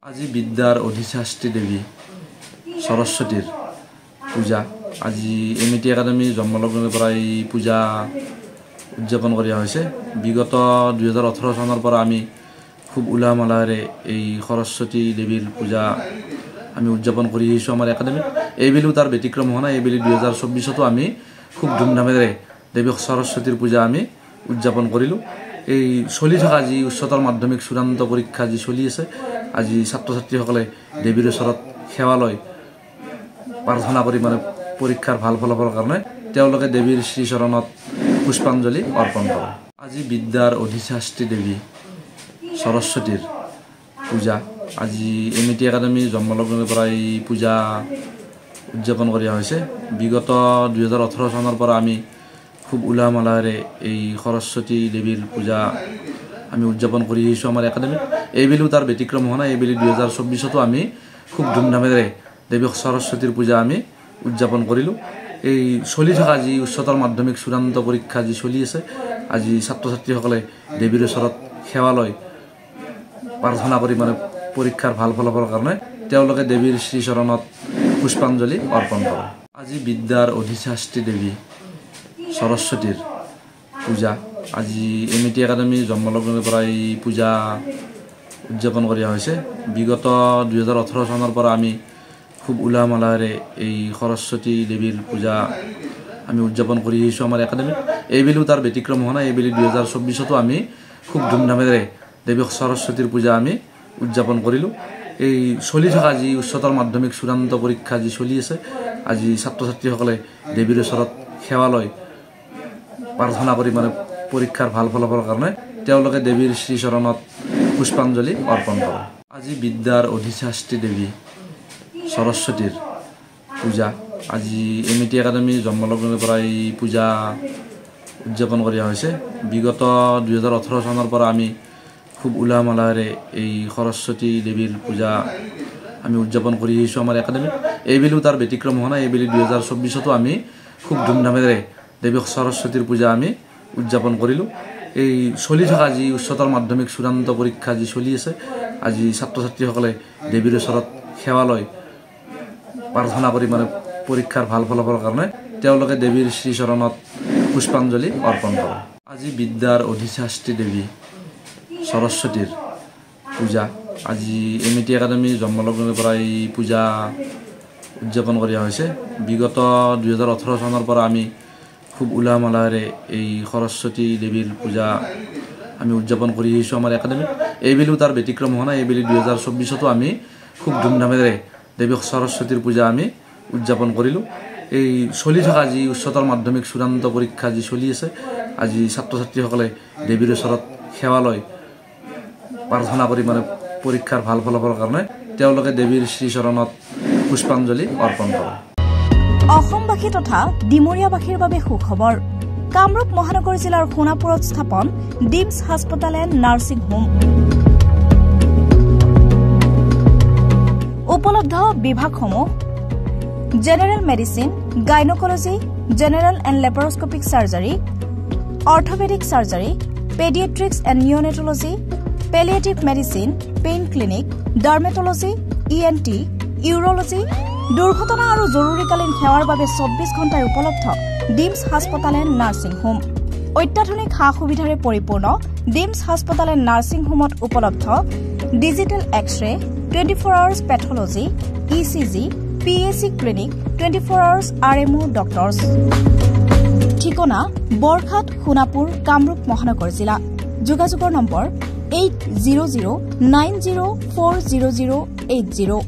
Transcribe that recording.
আজি বিদ্যাৰ অধিষ্ঠাত্ৰী দেবী সৰস্বতীৰ পূজা আজি এমিটি একাডেমি জন্মলগ্নেৰ পৰা এই পূজা উদযাপন কৰা হয়েছে। বিগত 2018 সনেৰ পৰা আমি খুব উলাহ মালাহেৰে এই সৰস্বতী দেবীৰ পূজা আমি উদযাপন কৰি আহিছোঁ আমাৰ একাডেমিত। এইবেলিও তাৰ ব্যতিক্ৰম হোৱা নাই। এইবেলি 2024তো আমি খুব ধুমধামেৰে দেৱী সৰস্বতীৰ পূজা আমি উদযাপন কৰিলোঁ। এই চলি থকা যি উচ্চতৰ মাধ্যমিক চূড়ান্ত পৰীক্ষা যি চলি আছে, আজি ছাত্ৰ ছাত্ৰীসকলে দেৱীৰ ওচৰত সেৱা লয় প্ৰাৰ্থনা কৰি পৰীক্ষাৰ ভাল ফলাফলৰ কাৰণে তেওঁলোকে দেৱীৰ শ্ৰীচৰণত পুষ্পাঞ্জলি অৰ্পণ কৰে। আজি বিদ্যাৰ অধিষ্ঠাত্ৰী দেবী সৰস্বতীৰ পূজা আজি এমিটি একাডেমি জন্মলগ্নেৰ পৰা এই পূজা উদযাপন কৰা হয়েছে। বিগত 2018 সনেৰ পৰা আমি খুব উলাহ মালাহেৰে এই সৰস্বতী দেবীৰ পূজা আমি উদযাপন কৰি আহিছোঁ আমাৰ একাডেমিত। এইবেলিও তাৰ ব্যতিক্ৰম হোৱা নাই। এইবেলি 2024তো আমি খুব ধুমধামেৰে দেৱী সৰস্বতীৰ পূজা আমি উদযাপন কৰিলোঁ। এই চলি থকা যি উচ্চতৰ মাধ্যমিক চূড়ান্ত পৰীক্ষা যি চলি আছে, আজি ছাত্ৰ ছাত্ৰীসকলে দেৱীৰ ওচৰত সেৱা লয় প্ৰাৰ্থনা কৰি পৰীক্ষাৰ ভাল ফলাফলৰ কাৰণে তেওঁলোকে দেৱীৰ শ্ৰীচৰণত পুষ্পাঞ্জলি অৰ্পণ কৰে। আজি বিদ্যাৰ অধিষ্ঠাত্ৰী দেবী সৰস্বতীৰ পূজা আজি এমিটি একাডেমি জন্মলগ্নেৰ পৰা এই পূজা উদযাপন কৰা হয়েছে। বিগত 2018 সনেৰ পৰা আমি খুব উলাহ মালাহেৰে এই সৰস্বতী দেবীৰ পূজা আমি উদযাপন কৰি আহিছোঁ আমাৰ একাডেমিত। এইবেলিও তাৰ ব্যতিক্ৰম হোৱা নাই। এইবেলি 2024তো আমি খুব ধুমধামেৰে দেৱী সৰস্বতীৰ পূজা আমি উদযাপন কৰিলোঁ। এই চলি থকা যি উচ্চতৰ মাধ্যমিক চূড়ান্ত পৰীক্ষা যি চলি আছে, আজি ছাত্ৰ ছাত্ৰীসকলে দেৱীৰ ওচৰত সেৱা লয় প্ৰাৰ্থনা কৰি পৰীক্ষাৰ ভাল ফলাফলৰ কাৰণে তেওঁলোকে দেৱীৰ শ্ৰীচৰণত পুষ্পাঞ্জলি অৰ্পণ কৰে। আজি বিদ্যাৰ অধিষ্ঠাত্ৰী দেবী সৰস্বতীৰ পূজা আজি এমিটি একাডেমি জন্মলগ্নেৰ পৰা এই পূজা উদযাপন কৰা হয়েছে। বিগত 2018 সনেৰ পৰা আমি খুব উলাহ মালাহেৰে এই সৰস্বতী দেবীৰ পূজা আমি উদযাপন কৰি আহিছোঁ আমাৰ একাডেমিত। এইবেলিও তাৰ ব্যতিক্ৰম হোৱা নাই। এইবেলি 2024তো আমি খুব ধুমধামেৰে দেৱী সৰস্বতীৰ পূজা আমি উদযাপন কৰিলোঁ। এই চলি থকা যি উচ্চতৰ মাধ্যমিক চূড়ান্ত পৰীক্ষা যি চলি আছে, আজি ছাত্ৰ ছাত্ৰীসকলে দেৱীৰ ওচৰত সেৱা লয় প্ৰাৰ্থনা কৰি পৰীক্ষাৰ ভাল ফলাফলৰ কাৰণে তেওঁলোকে দেৱীৰ শ্ৰীচৰণত পুষ্পাঞ্জলি অৰ্পণ কৰে। আজি বিদ্যাৰ অধিষ্ঠাত্ৰী দেবী সৰস্বতীৰ পূজা আজি এমিটি একাডেমি জন্মলগ্নেৰ পৰা এই পূজা উদযাপন কৰা হয়েছে। বিগত 2018 সনেৰ পৰা আমি খুব উলাহ মালাহেৰে এই সৰস্বতী দেবীৰ পূজা আমি উদযাপন কৰি আহিছোঁ আমাৰ একাডেমিত। এইবেলিও তাৰ ব্যতিক্ৰম হোৱা নাই। এইবেলি 2024তো আমি খুব ধুমধামেৰে দেৱী সৰস্বতীৰ পূজা আমি উদযাপন কৰিলোঁ। এই চলি থকা যি উচ্চতৰ মাধ্যমিক চূড়ান্ত পৰীক্ষা যি চলি আছে, আজি ছাত্ৰ ছাত্ৰীসকলে দেৱীৰ ওচৰত সেৱা লয় প্ৰাৰ্থনা কৰি পৰীক্ষাৰ ভাল ফলাফলৰ কাৰণে তেওঁলোকে দেৱীৰ শ্ৰীচৰণত পুষ্পাঞ্জলি অৰ্পণ কৰে। অসমবাসী তথা ডিমৰীয়াবাসীৰ বাবে সুখবৰ। কামৰূপ মহানগৰ জিলাৰ সোণাপুৰত স্থাপন ডিমছ হাস্পতাল এণ্ড নাৰ্ছিং হোম। উপলব্ধ বিভাগসমূহ general medicine, gynaecology, general and laparoscopic surgery, orthopaedic surgery, paediatrics and neonatology, palliative medicine, pain clinic, dermatology, ENT, urology, দুৰ্ঘটনা আৰু জৰুৰীকালীন সেৱাৰ বাবে 24 ঘণ্টাই উপলব্ধ ডিমছ হাস্পতাল এণ্ড নাৰ্ছিং হোম। অত্যাধুনিক সা সুবিধাৰে পৰিপূৰ্ণ ডিমছ হাস্পতাল এণ্ড নাৰ্ছিং হোমত উপলব্ধ digital X-ray, 24 hours pathology, ECG, PAC clinic, 24 hours RMO doctors. ঠিকনা বৰঘাট, সোণাপুৰ, কামৰূপ মহানগৰ জিলা। যোগাযোগৰ নম্বৰ 8009040080।